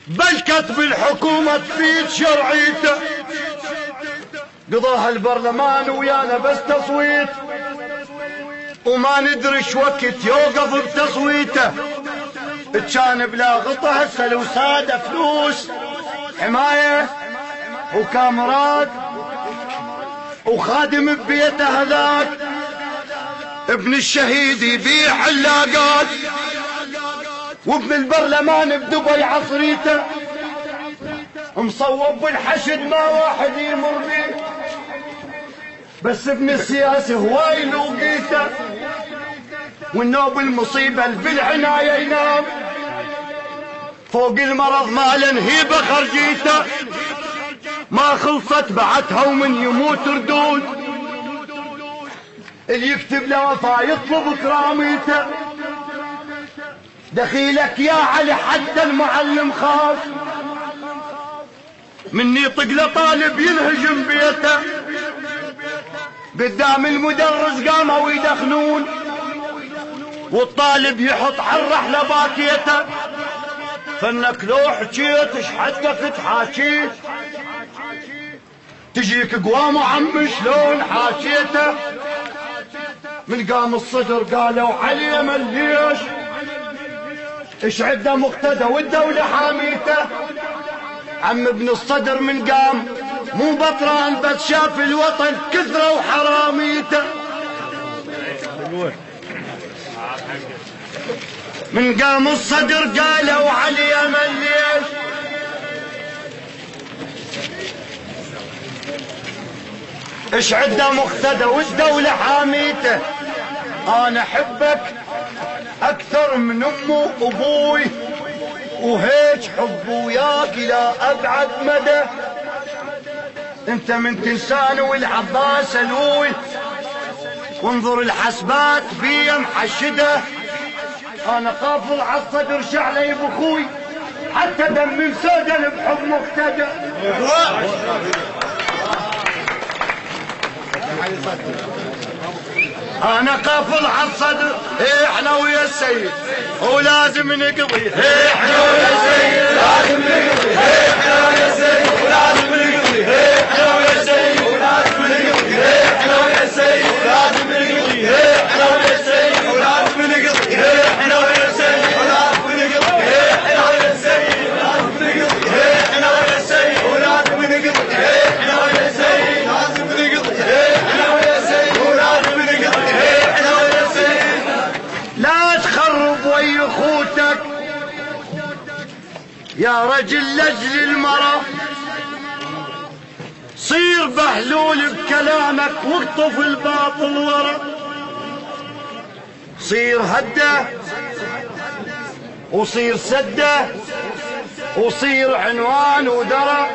بل كتب الحكومة تفيد شرعيته. قضاها البرلمان ويانا بس تصويت، وما ندري شو وقت يوقف بتصويته. كان بلا غطا هسه لو سادة فلوس حماية وكاميرات وخادم ببيته هذاك ابن الشهيد يبيع علاقات، وابن البرلمان بدبي عصريته مصوب بالحشد ما واحد يمر بيه، بس ابن السياسي هواي لوقيته، والنوب المصيبة بالعناية ينام، فوق المرض ماله نهيبة خرجيته، ما خلصت بعتها ومن يموت ردود، اللي يكتب له وفا يطلب كراميته. دخيلك يا علي حتى المعلم خاف مني يطق له طالب ينهجم بيته، قدام المدرس قاموا يدخنون والطالب يحط حرح لباكيته، فانك لو حكيت ايش حدك تحاكيه، تجيك قوام عم شلون حاكيته. من قام الصدر قالوا علي من ليش ايش عده مقتدى والدولة حاميته. عم ابن الصدر من قام مو بطران بس شاف الوطن كثرة وحراميته. من قام الصدر قالوا علي من ليش ايش عده مقتدى والدولة حاميته. انا احبك اكثر من امه وابوي، وهيج حب وياك الى ابعد مدى. انت من تنسان والعباس الوي، وانظر الحسبات بي محشده. انا قافل على الصدر شعلي بخوي حتى دم مسودن بحب مقتدى. انا قافل على الصدر احنا ويا السيد ولازم نقضي، احنا ويا السيد لازم نقضي، احنا ويا السيد ولازم نقضي، احنا ويا السيد ولازم نقضي، احنا ويا السيد ولازم نقضي، احنا ويا السيد ولازم نقضي، احنا ويا السيد ولازم نقضي، احنا ويا السيد ولازم نقضي، احنا ويا السيد ولازم نقضي، احنا ويا السيد لازم نقضي، احنا ويا السيد ولازم نقضي، احنا ويا السيد. لا تخرب ويا اخوتك يا رجل لاجل المرأة، صير بهلول بكلامك واقطف الباطل ورا، صير هده وصير سده وصير عنوان ودرى،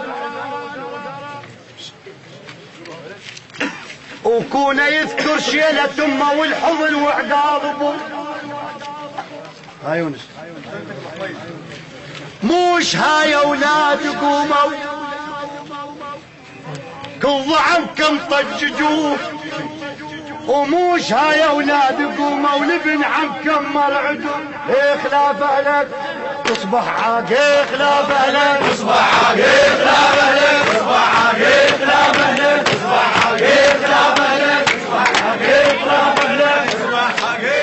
وكون يذكر شيلة امه والحضن وعقاب ابوه. هاي يونس موش هاي اولاد قوموا كل ضعفكم طججوه، وموش هاي اولاد قوموا لابن عمكم مرعدوا. خلاف اهلك تصبح عاقل، خلاف اهلك تصبح عاقل، خلاف اهلك تصبح عاقل، خلاف اهلك تصبح عاقل، خلاف اهلك تصبح عاقل، خلاف اهلك تصبح عاقل.